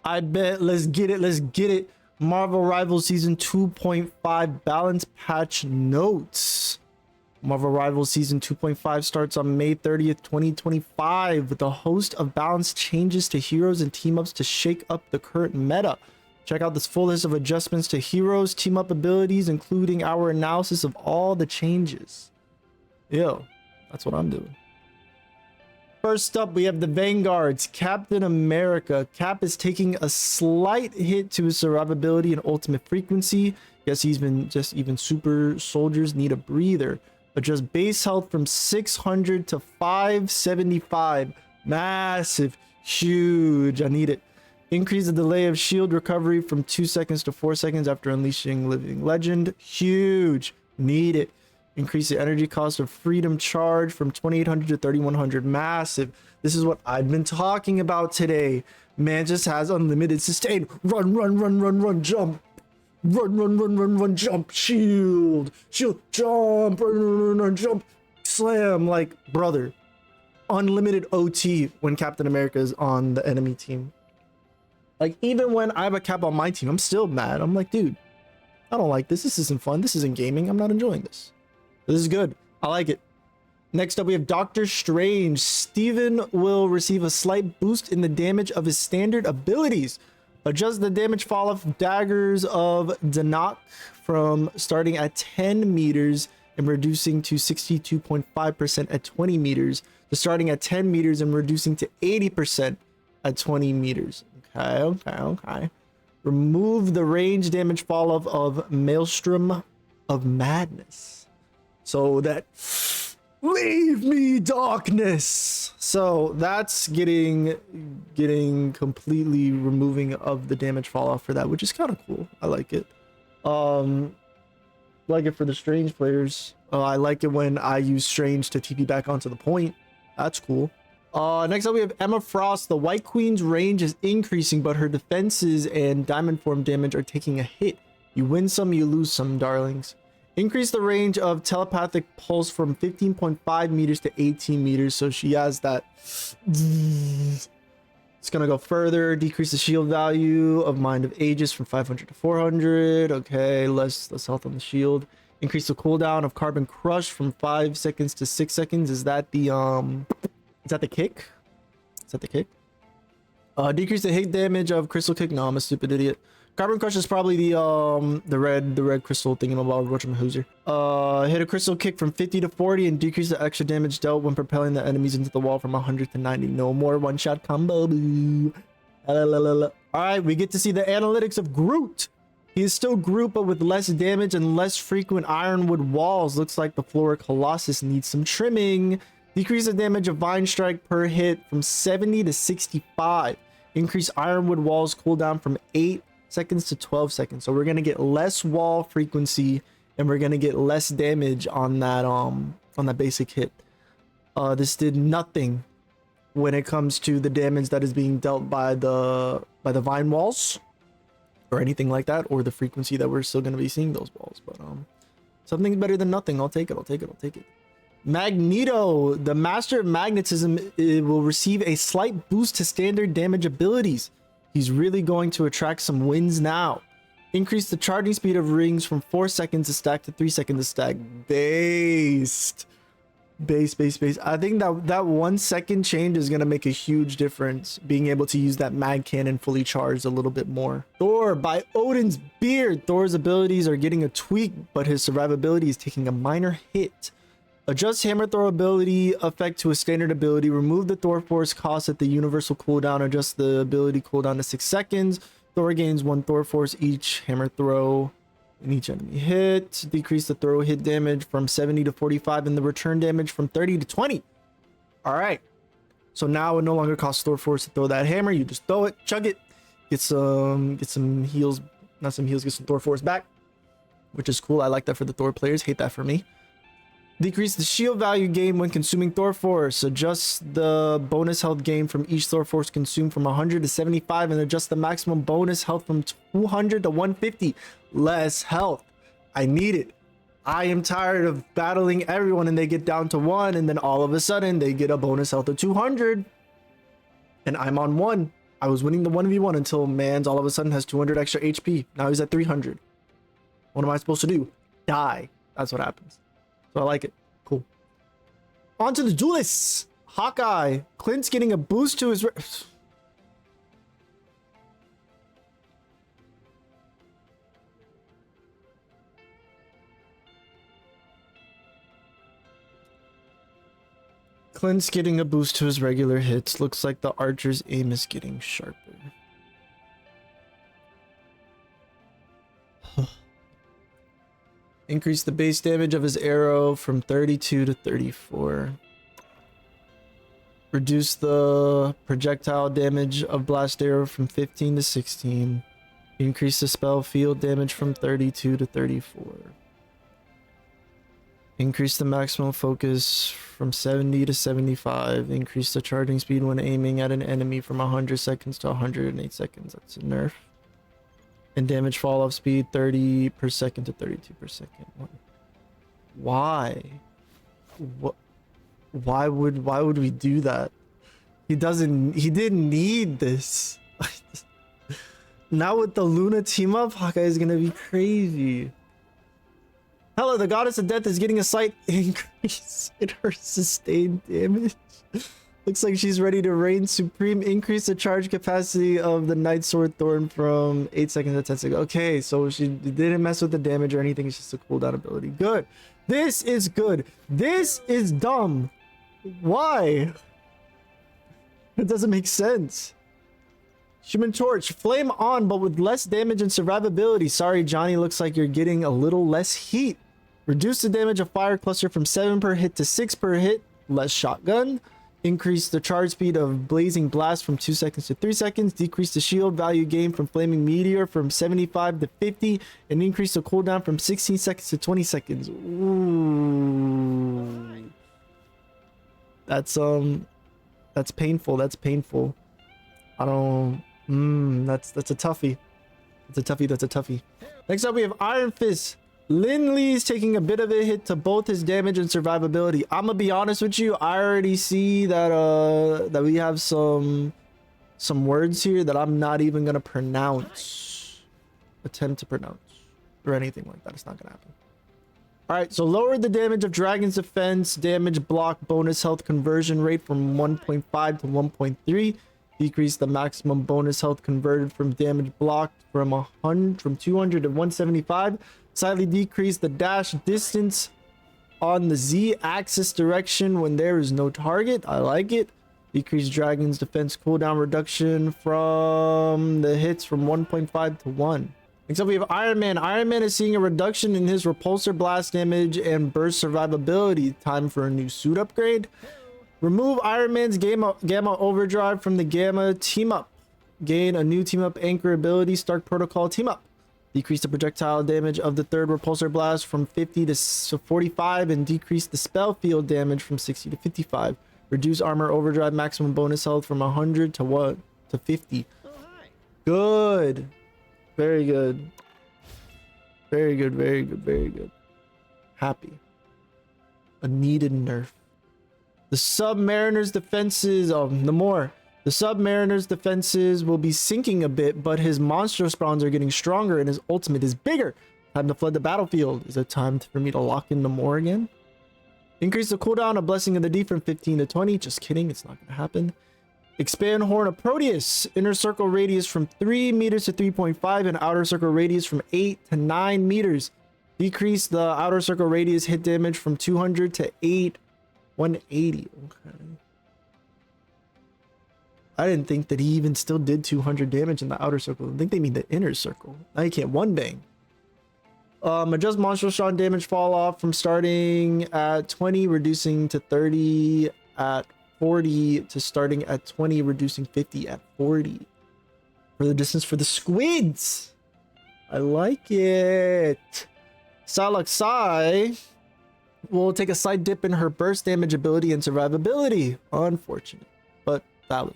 I bet. Let's get it. Let's get it. Marvel Rivals Season 2.5 Balance Patch Notes. Marvel Rivals Season 2.5 starts on May 30th, 2025 with a host of balance changes to heroes and team-ups to shake up the current meta. Check out this full list of adjustments to heroes, team-up abilities, including our analysis of all the changes. Yo, that's what I'm doing. First up, we have the Vanguards. Captain America. Cap is taking a slight hit to his survivability and ultimate frequency. Guess he's been just even super soldiers need a breather. Adjust base health from 600 to 575. Massive. Huge. I need it. Increase the delay of shield recovery from 2 seconds to 4 seconds after unleashing Living Legend. Huge. Need it. Increase the energy cost of Freedom Charge from 2800 to 3100. Massive. This is what I've been talking about today. Man just has unlimited sustain. Run, run, run, run, run, jump. Run, run, run, run, run, jump. Shield. Shield. Jump. Run, run, run, run, jump. Slam. Like, brother. Unlimited OT when Captain America is on the enemy team. Like, even when I have a Cap on my team, I'm still mad. I'm like, dude, I don't like this. This isn't fun. This isn't gaming. I'm not enjoying this. This is good. I like it. Next up, we have Doctor Strange. Steven will receive a slight boost in the damage of his standard abilities. Adjust the damage fall off daggers of Danak from starting at 10 meters and reducing to 62.5% at 20 meters to starting at 10 meters and reducing to 80% at 20 meters. Okay. Remove the range damage fall off of Maelstrom of Madness. So that leave me darkness. So that's getting completely removing of the damage fall off for that, which is kind of cool. I like it. Like it for the Strange players. I like it when I use Strange to TP back onto the point. That's cool. Next up we have Emma Frost. The White Queen's range is increasing, but her defenses and diamond form damage are taking a hit. You win some, you lose some, darlings. Increase the range of telepathic pulse from 15.5 meters to 18 meters. So she has that. It's gonna go further. Decrease the shield value of Mind of Aegis from 500 to 400. Okay, less health on the shield. Increase the cooldown of Carbon Crush from 5 seconds to 6 seconds. Is that the kick? Is that the kick? Decrease the hit damage of Crystal Kick. No, I'm a stupid idiot. Carbon Crush is probably the red crystal thinking about whatchamahooser. Hit a crystal kick from 50 to 40 and decrease the extra damage dealt when propelling the enemies into the wall from 100 to 90. No more one-shot combo. All right, we get to see the analytics of Groot. He is still Groot, but with less damage and less frequent ironwood walls. Looks like the Flora Colossus needs some trimming. Decrease the damage of Vine Strike per hit from 70 to 65. Increase ironwood walls cooldown from 8 seconds to 12 seconds. So we're gonna get less wall frequency and we're gonna get less damage on that basic hit. This did nothing when it comes to the damage that is being dealt by the vine walls or anything like that, or the frequency that we're still gonna be seeing those walls. But something's better than nothing. I'll take it. Magneto, the Master of Magnetism, will receive a slight boost to standard damage abilities. He's really going to attract some wins now. Increase the charging speed of rings from 4 seconds to stack to 3 seconds to stack. Based. I think that 1 second change is going to make a huge difference. Being able to use that mag cannon fully charged a little bit more. Thor, by Odin's beard. Thor's abilities are getting a tweak, but his survivability is taking a minor hit. Adjust hammer throw ability effect to a standard ability. Remove the Thor force cost at the universal cooldown. Adjust the ability cooldown to 6 seconds. Thor gains 1 Thor force each hammer throw in each enemy hit. Decrease the throw hit damage from 70 to 45 and the return damage from 30 to 20. All right. So now it no longer costs Thor force to throw that hammer. You just throw it, chug it, get some heals, not some heals, get some Thor force back, which is cool. I like that for the Thor players. Hate that for me. Decrease the shield value gain when consuming Thor Force. Adjust the bonus health gain from each Thor Force consumed from 100 to 75 and adjust the maximum bonus health from 200 to 150. Less health. I need it. I am tired of battling everyone and they get down to 1 and then all of a sudden they get a bonus health of 200 and I'm on 1. I was winning the 1v1 until Mans all of a sudden has 200 extra HP. Now he's at 300. What am I supposed to do? Die. That's what happens. So I like it. Cool. On to the duelists. Hawkeye. Clint's getting a boost to his... Clint's getting a boost to his regular hits. Looks like the archer's aim is getting sharper. Increase the base damage of his arrow from 32 to 34. Reduce the projectile damage of blast arrow from 15 to 16. Increase the spell field damage from 32 to 34. Increase the maximum focus from 70 to 75. Increase the charging speed when aiming at an enemy from 100 seconds to 108 seconds. That's a nerf. And damage fall off speed 30 per second to 32 per second. Why? What? Why would we do that? He didn't need this. Now with the Luna team up, Hawkeye is gonna be crazy. Hella, the goddess of death is getting a slight increase in her sustained damage. Looks like she's ready to reign supreme. Increase the charge capacity of the Night Sword Thorn from 8 seconds to 10 seconds. Okay, so she didn't mess with the damage or anything. It's just a cooldown ability. Good. This is good. This is dumb. Why? It doesn't make sense. Human Torch. Flame on, but with less damage and survivability. Sorry, Johnny. Looks like you're getting a little less heat. Reduce the damage of Fire Cluster from 7 per hit to 6 per hit. Less shotgun. Increase the charge speed of Blazing Blast from 2 seconds to 3 seconds. Decrease the shield value gain from Flaming Meteor from 75 to 50. And increase the cooldown from 16 seconds to 20 seconds. Ooh. That's painful. That's painful. I don't... that's a toughie. That's a toughie. Next up, we have Iron Fist. Lindley's taking a bit of a hit to both his damage and survivability. I'm gonna be honest with you. I already see that that we have some words here that I'm not even gonna attempt to pronounce or anything like that. It's not gonna happen. All right, so lower the damage of Dragon's Defense, damage block, bonus health conversion rate from 1.5 to 1.3. Decrease the maximum bonus health converted from damage blocked from 200 to 175. Slightly decrease the dash distance on the Z-axis direction when there is no target. I like it. Decrease Dragon's Defense cooldown reduction from the hits from 1.5 to 1. Next up, we have Iron Man. Iron Man is seeing a reduction in his repulsor blast damage and burst survivability. Time for a new suit upgrade. Remove Iron Man's Gamma Overdrive from the Gamma Team Up. Gain a new Team Up Anchor ability, Stark Protocol Team Up. Decrease the projectile damage of the third repulsor blast from 50 to 45 and decrease the spell field damage from 60 to 55. Reduce armor overdrive maximum bonus health from 100 to 50. Good. Very good. Very good. Happy. A needed nerf. The Submariner's defenses, the Submariner's defenses will be sinking a bit, but his monster spawns are getting stronger and his ultimate is bigger. Time to flood the battlefield. Is it time for me to lock in Namor again? Increase the cooldown of Blessing of the Deep from 15 to 20. Just kidding, it's not gonna happen. Expand Horn of Proteus. Inner circle radius from 3 meters to 3.5 and outer circle radius from 8 to 9 meters. Decrease the outer circle radius hit damage from 200 to 180. Okay. I didn't think that he even still did 200 damage in the outer circle. I think they mean the inner circle. Now you can't one bang. Adjust monster shot damage fall off from starting at 20, reducing to 30 at 40 to starting at 20, reducing 50 at 40. For the distance for the squids. I like it. Salaxai will take a slight dip in her burst damage ability and survivability. Unfortunate, but valid.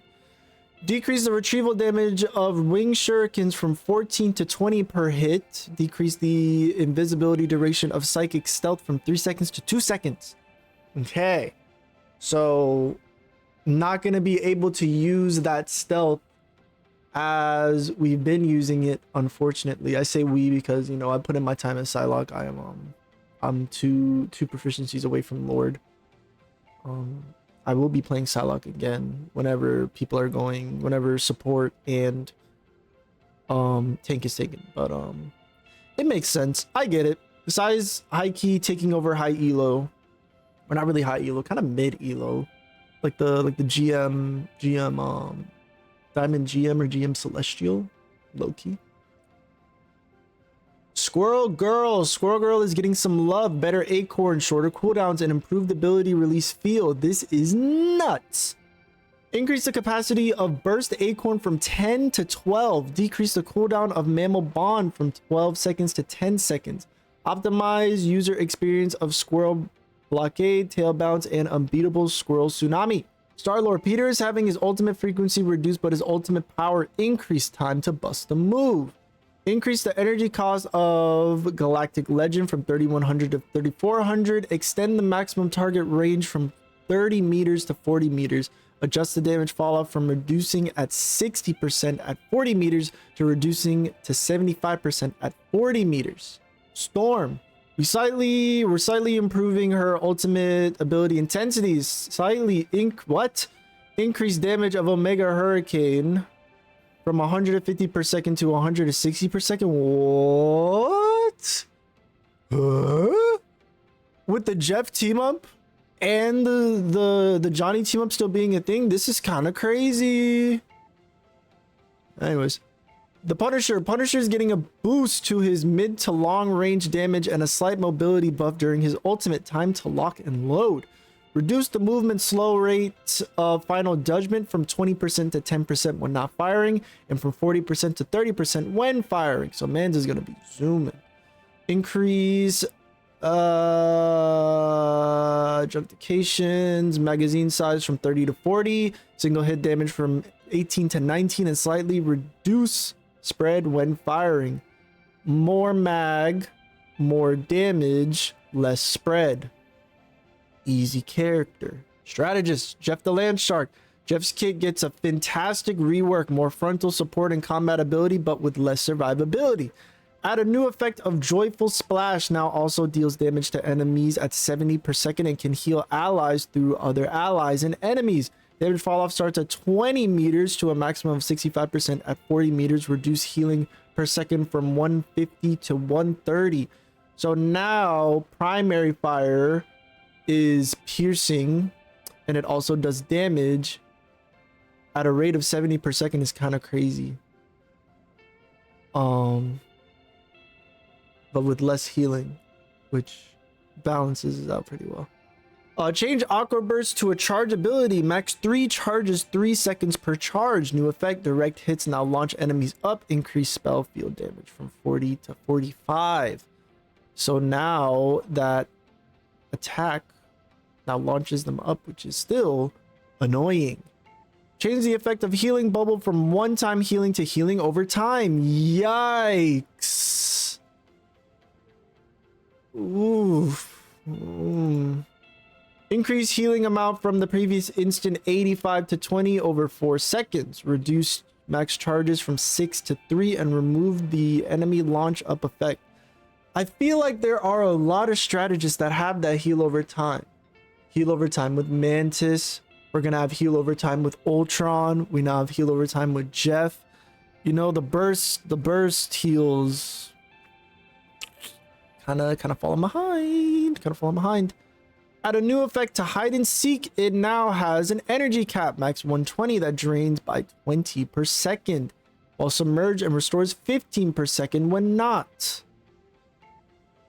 Decrease the retrieval damage of wing shurikens from 14 to 20 per hit. Decrease the invisibility duration of psychic stealth from 3 seconds to 2 seconds. Okay, so not going to be able to use that stealth as we've been using it. Unfortunately, I say we because, you know, I put in my time as Psylocke. I'm two proficiencies away from Lord. I will be playing Psylocke again whenever people are going, whenever support and tank is taken. But it makes sense. I get it. Besides high key taking over high elo, or not really high elo, kind of mid elo, like the GM Diamond GM or GM Celestial, low key. Squirrel Girl is getting some love. Better acorn, shorter cooldowns, and improved ability release field. This is nuts. Increase the capacity of burst acorn from 10 to 12. Decrease the cooldown of mammal bond from 12 seconds to 10 seconds. Optimize user experience of squirrel blockade, tail bounce, and unbeatable squirrel tsunami. Star-Lord Peter is having his ultimate frequency reduced, but his ultimate power increased time to bust the move. Increase the energy cost of Galactic Legend from 3100 to 3400. Extend the maximum target range from 30 meters to 40 meters. Adjust the damage falloff from reducing at 60% at 40 meters to reducing to 75% at 40 meters. Storm. We're slightly improving her ultimate ability intensities. Slightly increase damage of Omega Hurricane from 150 per second to 160 per second. What? Huh? With the Jeff team up and the Johnny team up still being a thing, this is kind of crazy. Anyways, the Punisher is getting a boost to his mid to long range damage and a slight mobility buff during his ultimate time to lock and load. Reduce the movement slow rate of Final Judgment from 20% to 10% when not firing, and from 40% to 30% when firing. So Mans is gonna be zooming. Increase justifications, magazine size from 30 to 40, single hit damage from 18 to 19, and slightly reduce spread when firing. More mag, more damage, less spread. Easy character. Strategist, Jeff the Land Shark. Jeff's kit gets a fantastic rework, more frontal support and combat ability, but with less survivability. Add a new effect of Joyful Splash, now also deals damage to enemies at 70 per second and can heal allies through other allies and enemies. Damage falloff starts at 20 meters to a maximum of 65% at 40 meters. Reduce healing per second from 150 to 130. So now primary fire is piercing, and it also does damage at a rate of 70 per second. Is kind of crazy. But with less healing, which balances it out pretty well. Change Aqua Burst to a charge ability. Max 3 charges 3 seconds per charge. New effect, direct hits now launch enemies up. Increase spell field damage from 40 to 45. So now that attack now launches them up, which is still annoying. Change the effect of healing bubble from one-time healing to healing over time. Yikes. Oof. Increase healing amount from the previous instant 85 to 20 over 4 seconds. Reduce max charges from 6 to 3 and remove the enemy launch up effect. I feel like there are a lot of strategists that have that heal over time. Heal over time with Mantis. We're gonna have heal over time with Ultron. We now have heal over time with Jeff. You know, the burst heals kind of falling behind. Add a new effect to hide and seek. It now has an energy cap, max 120, that drains by 20 per second, while submerge and restores 15 per second when not.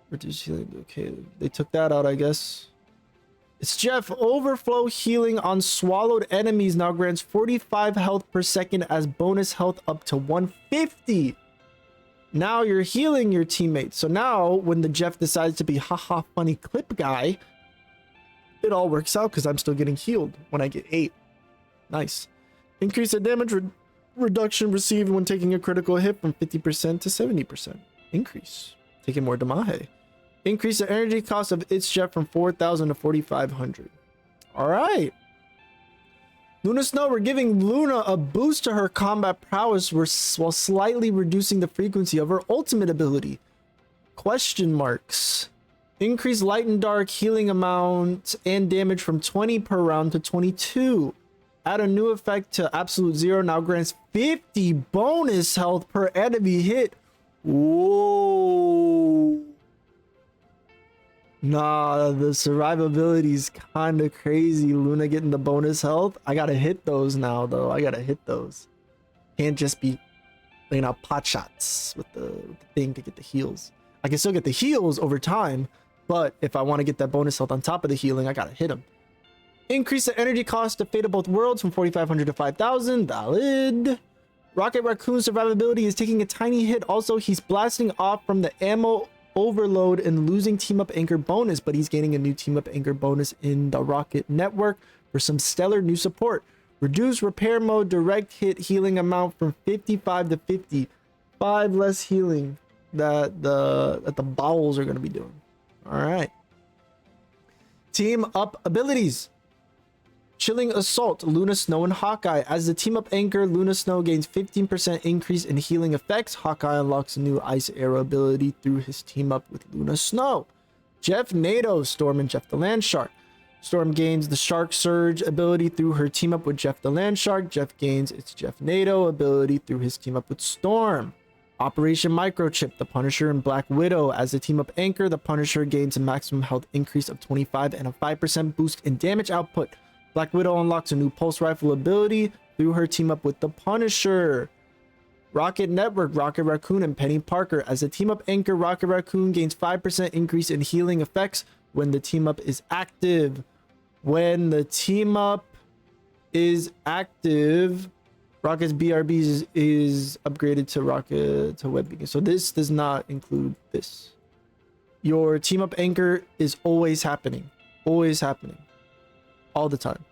Reduce healing. Okay, they took that out, I guess. It's Jeff. Overflow healing on swallowed enemies now grants 45 health per second as bonus health up to 150. Now you're healing your teammates. So now when the Jeff decides to be haha funny clip guy, it all works out because I'm still getting healed when I get 8. Nice. Increase the damage reduction received when taking a critical hit from 50% to 70%. Increase. Taking more damage. Increase the energy cost of its Jeff from 4,000 to 4,500. All right. Luna Snow, we're giving Luna a boost to her combat prowess while slightly reducing the frequency of her ultimate ability. Question marks. Increase light and dark healing amount and damage from 20 per round to 22. Add a new effect to absolute 0. Now grants 50 bonus health per enemy hit. Whoa. Nah, the survivability is kind of crazy. Luna getting the bonus health. I gotta hit those now, though. I gotta hit those. Can't just be laying out pot shots with the thing to get the heals. I can still get the heals over time, but if I want to get that bonus health on top of the healing, I gotta hit them. Increase the energy cost to Fate of Both Worlds from 4,500 to 5,000. Valid. Rocket Raccoon's survivability is taking a tiny hit. Also, he's blasting off from the ammo overload and losing team up anchor bonus, but he's gaining a new team up anchor bonus in the Rocket Network for some stellar new support. Reduce repair mode direct hit healing amount from 55 to 50. 5 less healing that the bowels are going to be doing. All right. Team up abilities. Chilling Assault, Luna Snow and Hawkeye. As the team up anchor, Luna Snow gains 15% increase in healing effects. Hawkeye unlocks a new Ice Arrow ability through his team up with Luna Snow. Jeff Nato, Storm and Jeff the Land Shark. Storm gains the Shark Surge ability through her team up with Jeff the Land Shark. Jeff gains its Jeff Nato ability through his team up with Storm. Operation Microchip, the Punisher and Black Widow. As the team up anchor, the Punisher gains a maximum health increase of 25 and a 5% boost in damage output. Black Widow unlocks a new pulse rifle ability through her team up with the Punisher. Rocket Network, Rocket Raccoon and Penny Parker. As a team up anchor, Rocket Raccoon gains 5% increase in healing effects when the team up is active. When the team up is active, Rocket's BRB is upgraded to Rocket to Web Beacon. So this does not include this. Your team up anchor is always happening. Always happening. All the time.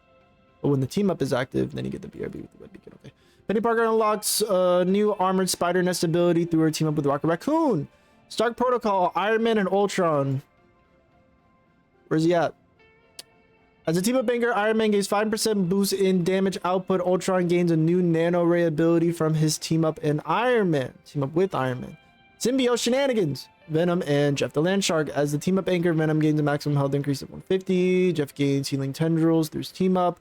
But when the team up is active, then you get the BRB with the Web Beacon. Okay. Penny Parker unlocks a new armored spider nest ability through her team up with Rocket Raccoon. Stark Protocol, Iron Man and Ultron. Where's he at? As a team up anchor, Iron Man gains 5% boost in damage output. Ultron gains a new nano ray ability from his team up and Iron Man. Team up with Iron Man. Symbiote Shenanigans. Venom and Jeff the Land Shark. As the team up anchor, Venom gains a maximum health increase of 150. Jeff gains healing tendrils through his team up.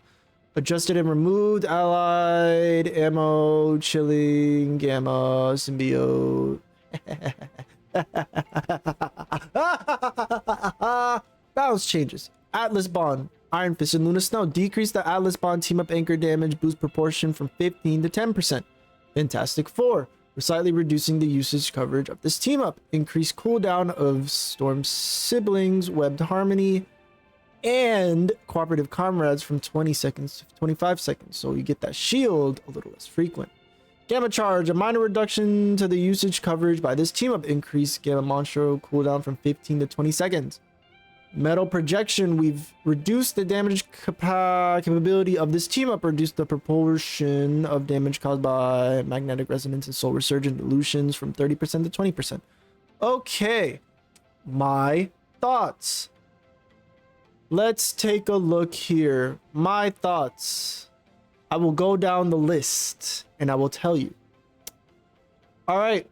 Adjusted and removed allied ammo, chilling, gamma, symbiote. Balance changes. Atlas Bond, Iron Fist and Luna Snow. Decrease the Atlas Bond team up anchor damage boost proportion from 15 to 10%. Fantastic Four. We're slightly reducing the usage coverage of this team up. Increase cooldown of Storm's siblings, Webbed Harmony, and Cooperative Comrades from 20 seconds to 25 seconds. So you get that shield a little less frequent. Gamma Charge, a minor reduction to the usage coverage by this team up. Increase Gamma Monstro cooldown from 15 to 20 seconds. Metal Projection, we've reduced the damage capability of this team up, reduced the proportion of damage caused by magnetic resonance and soul resurgent illusions from 30% to 20%. Okay, my thoughts. Let's take a look here. My thoughts. I will go down the list and I will tell you. All right,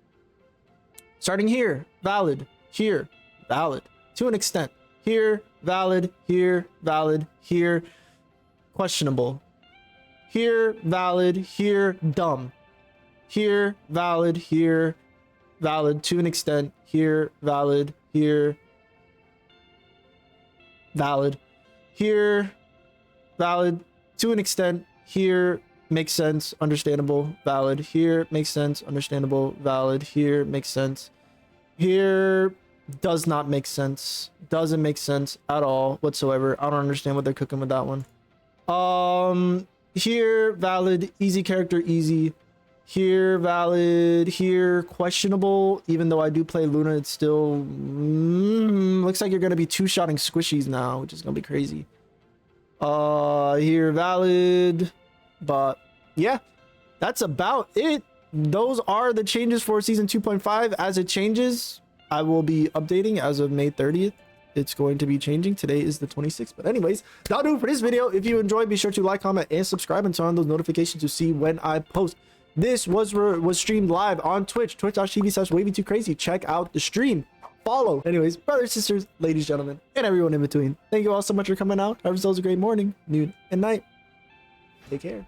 starting here, valid. Here, valid. To an extent. Here, valid. Here, valid. Here, questionable. Here, valid. Here, dumb. Here, valid. Here, valid. To an extent. Here, valid. Here, valid. Here, valid. To an extent. Here, makes sense. Understandable. Valid. Here, makes sense. Understandable. Valid. Here, makes sense. Here, does not make sense. Doesn't make sense at all whatsoever. I don't understand what they're cooking with that one. Here, valid. Easy character, easy. Here, valid. Here, questionable. Even though I do play Luna, it's still looks like you're gonna be two-shotting squishies now, which is gonna be crazy. Here, valid. But yeah, that's about it. Those are the changes for season 2.5. As it changes, I will be updating as of May 30th. it's going to be changing. Today is the 26th. But anyways, that'll do it for this video. If you enjoyed, be sure to like, comment, and subscribe, and turn on those notifications to see when I post. This was streamed live on Twitch, twitch.tv/WavyTooCrazy. Check out the stream. Follow. Anyways, brothers, sisters, ladies, gentlemen, and everyone in between. Thank you all so much for coming out. Have yourselves a great morning, noon, and night. Take care.